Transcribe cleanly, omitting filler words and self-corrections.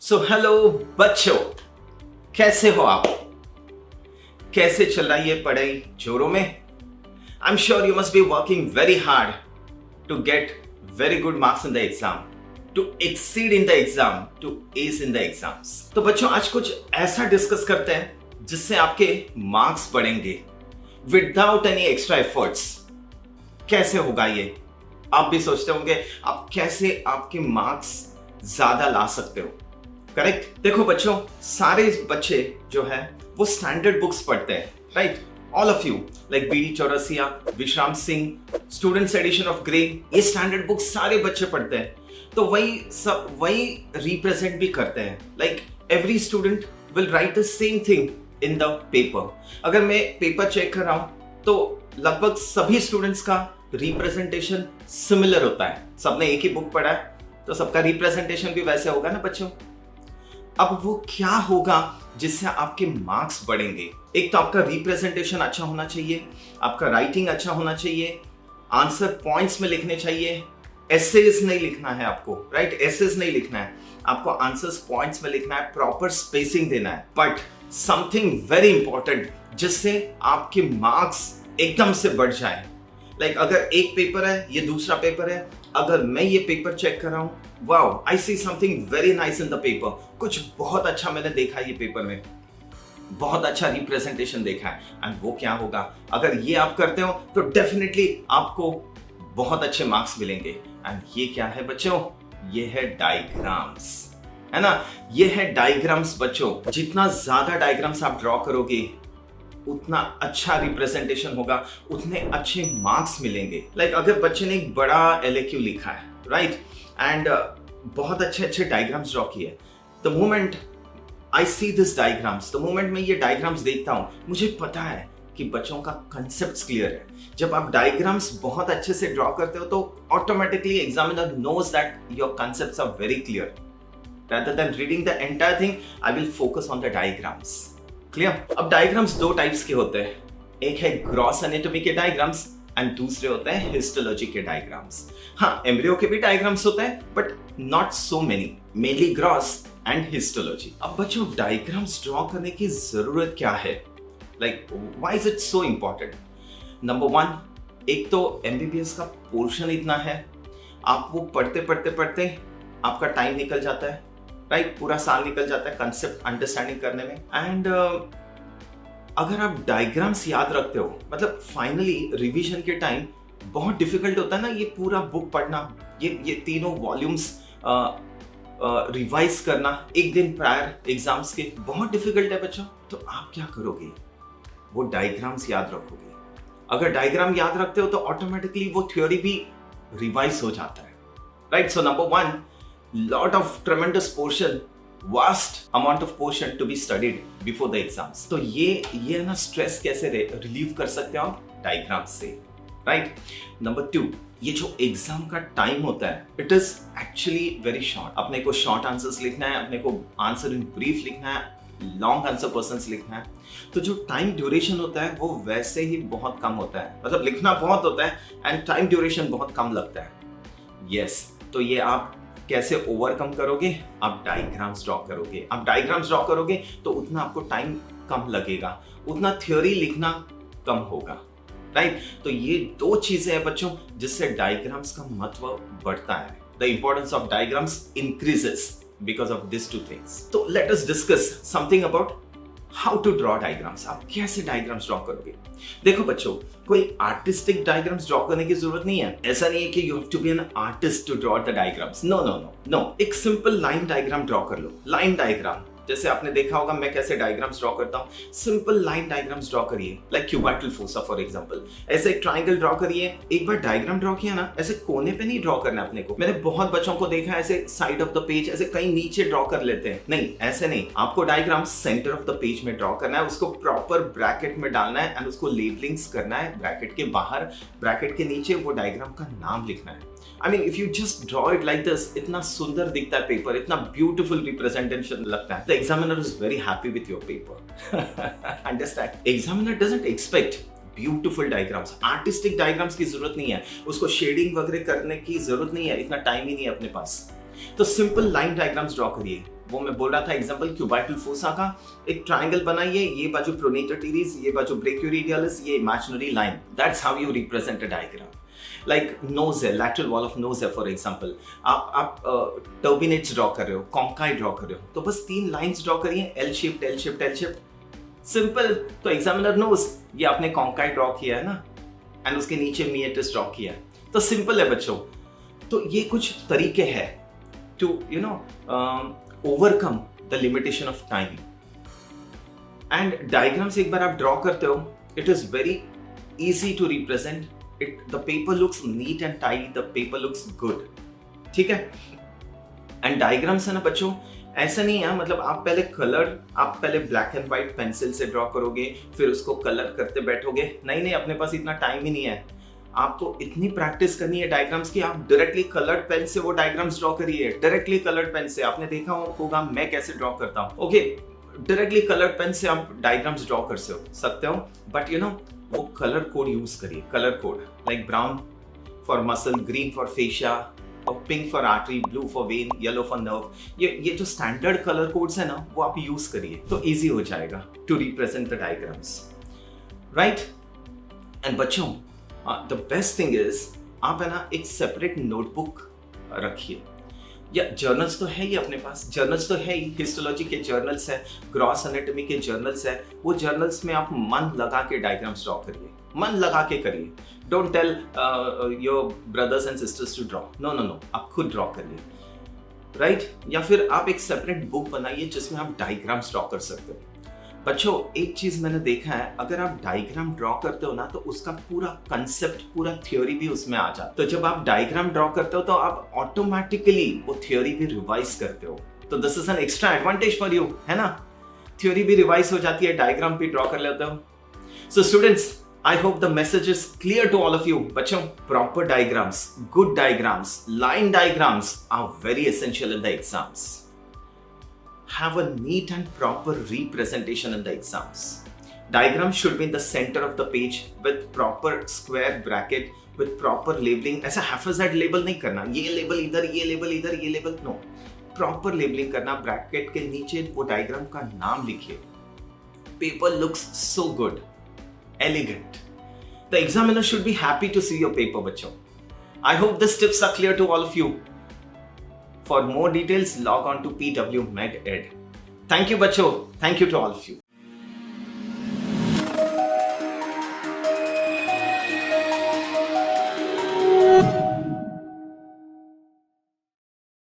So hello बच्चों, कैसे हो आप? कैसे चल रही है पढ़ाई जोरों में? I am sure you must be working very hard to get very good marks in the exam, to exceed in the exam, to ace in the exams. तो बच्चों, आज कुछ ऐसा डिस्कस करते हैं जिससे आपके मार्क्स बढ़ेंगे विदाउट एनी एक्स्ट्रा एफर्ट्स। कैसे होगा ये? आप भी सोचते होंगे आप कैसे आपके मार्क्स ज्यादा ला सकते हो, करेक्ट? देखो बच्चों, सारे बच्चे जो है वो स्टैंडर्ड बुक्स पढ़ते हैं, right? All of you, like BD Chaurasia, Vishram Singh, students edition of Gray, ये स्टैंडर्ड बुक्स सारे बच्चे पढ़ते हैं। तो वही रिप्रेजेंट भी करते हैं। Like every student will write the same thing in the paper. अगर मैं पेपर चेक कर रहा हूं तो लगभग सभी स्टूडेंट्स का रिप्रेजेंटेशन सिमिलर होता है। सबने एक ही बुक पढ़ा है तो सबका रिप्रेजेंटेशन भी वैसे होगा ना बच्चों। अब वो क्या होगा जिससे आपके मार्क्स बढ़ेंगे? एक तो आपका रिप्रेजेंटेशन अच्छा होना चाहिए, आपका राइटिंग अच्छा होना चाहिए, आंसर पॉइंट्स में लिखने चाहिए, एसेज नहीं लिखना है आपको, राइट? एसेज नहीं लिखना है आपको, आंसर्स पॉइंट्स में लिखना है, प्रॉपर स्पेसिंग देना है। बट समथिंग वेरी इंपॉर्टेंट जिससे आपके मार्क्स एकदम से बढ़ जाए। लाइक अगर एक पेपर है, ये दूसरा पेपर है, अगर मैं ये पेपर चेक कर रहा हूं, wow, I see something very nice in the paper, कुछ बहुत अच्छा मैंने देखा ये पेपर में, बहुत अच्छा रिप्रेजेंटेशन देखा है। एंड वो क्या होगा, अगर ये आप करते हो तो डेफिनेटली आपको बहुत अच्छे मार्क्स मिलेंगे। एंड ये क्या है बच्चों? ये है डायग्राम्स, है ना? ये है डायग्राम्स बच्चों। जितना ज्यादा डायग्राम्स आप ड्रॉ करोगे उतना अच्छा रिप्रेजेंटेशन होगा, उतने अच्छे मार्क्स मिलेंगे। लाइक अगर बच्चे ने एक बड़ा एलएक्यू लिखा है, राइट, एंड बहुत अच्छे अच्छे डायग्राम्स ड्रॉ किए, the moment I see this diagrams, the moment मैं ये डायग्राम्स देखता हूं, मुझे पता है कि बच्चों का कंसेप्ट क्लियर है। जब आप डायग्राम्स बहुत अच्छे से ड्रॉ करते हो तो automatically examiner knows that your concepts are very clear. rather than reading the entire thing, I will focus on the diagrams. Clear? अब डायग्राम्स दो टाइप्स के होते हैं, एक है ग्रॉस एनाटॉमी के डायग्राम्स एंड दूसरे होते हैं हिस्टोलॉजी के डायग्राम्स। हाँ, एम्ब्रियो के भी डायग्राम्स होते हैं but not so many, mainly gross and histology. अब बच्चों, डायग्राम्स ड्रॉ करने की जरूरत क्या है? Like why is it so important? Number one, एक तो एमबीबीएस का पोर्शन इतना है, आप वो पढ़ते पढ़ते पढ़ते आपका टाइम निकल जाता है, राइट? पूरा साल निकल जाता है कंसेप्ट अंडरस्टैंडिंग करने में। एंड अगर आप डायग्राम्स याद रखते हो, मतलब फाइनली रिवीजन के टाइम बहुत डिफिकल्ट होता है ना ये पूरा बुक पढ़ना, ये तीनों वॉल्यूम्स रिवाइज करना एक दिन प्रायर एग्जाम्स के, बहुत डिफिकल्ट है बच्चों। तो आप क्या करोगे? वो डायग्राम्स याद रखोगे। अगर डायग्राम याद रखते हो तो ऑटोमेटिकली वो थ्योरी भी रिवाइज हो जाता है, right? So number one, lot of tremendous portion, vast amount of portion to be studied before the exams. तो ये ना स्ट्रेस कैसे रिलीव कर सकते हो आप? डायग्राम से, राइट? नंबर टू, ये जो एग्जाम का टाइम होता है it is actually very short. अपने को शॉर्ट आंसर्स लिखना है, अपने को आंसर इन ब्रीफ लिखना है, लॉन्ग आंसर पर्सन्स लिखना है। तो जो टाइम ड्यूरेशन होता है वो वैसे ही बहुत कम होता है, मतलब लिखना बहुत होता है एंड टाइम ड्यूरेशन बहुत कम लगता है। यस, तो ये आप कैसे ओवरकम करोगे? आप डायग्राम्स ड्रॉ करोगे। आप डायग्राम्स ड्रॉ करोगे तो उतना आपको टाइम कम लगेगा, उतना थ्योरी लिखना कम होगा, राइट? तो ये दो चीजें हैं बच्चों जिससे डायग्राम्स का महत्व बढ़ता है। The importance of diagrams increases because of this two things. तो let us discuss something about how to draw diagrams. आप कैसे डायग्राम्स ड्रॉ करोगे? देखो बच्चों, कोई आर्टिस्टिक डायग्राम्स ड्रॉ करने की जरूरत नहीं है। ऐसा नहीं है कि you have to be an artist to draw the diagrams. No no no no, एक सिंपल लाइन डायग्राम ड्रॉ कर लो। लाइन डायग्राम, जैसे आपने देखा होगा मैं कैसे डायग्राम्स ड्रॉ करता हूँ। सिंपल लाइन डायग्राम्स ड्रॉ करिए, like cubital fossa for example. ऐसे एक ट्रायंगल ड्रॉ करिए। एक बार डायग्राम ड्रॉ किया ना, ऐसे कोने पे नहीं ड्रॉ करना अपने को। मैंने बहुत बच्चों को देखा है ऐसे साइड ऑफ द पेज ऐसे कहीं नीचे ड्रॉ कर लेते हैं। नहीं, ऐसे नहीं, आपको diagram centre of the page में ड्रॉ करना है, उसको प्रॉपर ब्रैकेट में डालना है एंड उसको लेबलिंग्स करना है। ब्रैकेट के बाहर, ब्रैकेट के नीचे वो डायग्राम का नाम लिखना है। I mean, if you just draw it like this, इतना सुंदर दिखता है पेपर, इतना ब्यूटीफुल रिप्रेजेंटेशन लगता है। The examiner is very happy with your paper. Understand? Examiner doesn't expect beautiful diagrams, artistic diagrams की जरूरत नहीं है, उसको शेडिंग वगैरह करने की जरूरत नहीं है, इतना टाइम ही नहीं है अपने पास। तो सिंपल लाइन डायग्राम्स ड्रॉ करिए। वो मैं बोल रहा था एग्जांपल क्यूबाइटल फोसा का, एक ट्रायंगल बनाइए, ये बाजू प्रोनेटर टीरीज, ये बाजू ब्रेकियोरेडियलिस, ये imaginary line, that's how you represent a diagram. Like nose है, लैटरल वॉल ऑफ नोज है फॉर एग्जांपल, आप टर्बिनेट्स ड्रॉ कर रहे हो, कॉन्काई ड्रॉ कर रहे हो, तो बस 3 लाइंस ड्रॉ करिए, L shaped L shaped L shaped, simple. तो एग्जामिनर नोज ये आपने कॉन्काई ड्रॉ किया है ना, एंड उसके नीचे मिएटिस ड्रॉ किया है, तो सिंपल है बच्चों. तो ये कुछ तरीके हैं to overcome the limitation of time. And diagrams एक बार आप ड्रॉ करते हो, it is very easy to represent it. The paper looks neat and tidy, the paper looks good. ठीक है. एंड डायग्राम्स है ना बच्चों, ऐसा नहीं है मतलब आप पहले ब्लैक एंड व्हाइट पेंसिल से ड्रॉ करोगे, फिर उसको कलर करते बैठोगे. नहीं, अपने पास इतना टाइम ही नहीं है. आपको इतनी प्रैक्टिस करनी है डायग्राम्स की, आप डायरेक्टली कलर्ड पेन से वो डायग्राम्स ड्रॉ करिए. डायरेक्टली कलर्ड पेन से आपने देखा होगा मैं कैसे ड्रॉ करता हूँ. ओके, डायरेक्टली कलर्ड पेन से आप डायग्राम्स ड्रॉ कर सकते हो, बट वो कलर कोड यूज करिए. Colour code like brown for muscle, green for fascia, और pink for artery, blue for vein, yellow for nerve. ये जो स्टैंडर्ड कलर कोड्स है ना, वो आप यूज करिए, तो इजी हो जाएगा to represent the diagrams, right. And बच्चों, द बेस्ट थिंग इज आप है ना एक सेपरेट नोटबुक रखिए, या जर्नल्स तो है ही अपने पास, जर्नल्स तो है ही, हिस्टोलॉजी के जर्नल्स है, ग्रॉस एनाटॉमी के जर्नल्स है. वो जर्नल्स में आप मन लगा के डायग्राम्स ड्रॉ करिए, मन लगा के करिए. Don't tell your brothers and sisters to draw, no, आप खुद ड्रॉ करिए, राइट. या फिर आप एक सेपरेट बुक बनाइए जिसमें आप डायग्राम्स ड्रॉ कर सकते हो. बच्चों, एक चीज मैंने देखा है, अगर आप डायग्राम ड्रॉ करते हो ना, तो उसका पूरा कंसेप्ट, पूरा थ्योरी भी उसमें आ जाता है. तो जब आप डायग्राम ड्रॉ करते हो तो आप ऑटोमेटिकली वो थ्योरी भी रिवाइज करते हो. तो this is an extra advantage for you, है ना. थ्योरी भी रिवाइज हो जाती है, डायग्राम भी ड्रॉ कर लेते हो. So students, I hope the message is clear to all of you. बच्चों, proper diagrams, good diagrams, line diagrams are very essential in the exams. Have a neat and proper representation in the exams. Diagram should be in the center of the page with proper square bracket, with proper labeling. ऐसा haphazard label नहीं करना, ये label इधर, ये label इधर, ये label, no. Proper labeling करना, bracket के नीचे वो diagram का नाम लिखिए. Paper looks so good, elegant. The examiner should be happy to see your paper, बच्चों. I hope these tips are clear to all of you. For more details, log on to PW Med Ed. Thank you, बच्चों. Thank you to all of you.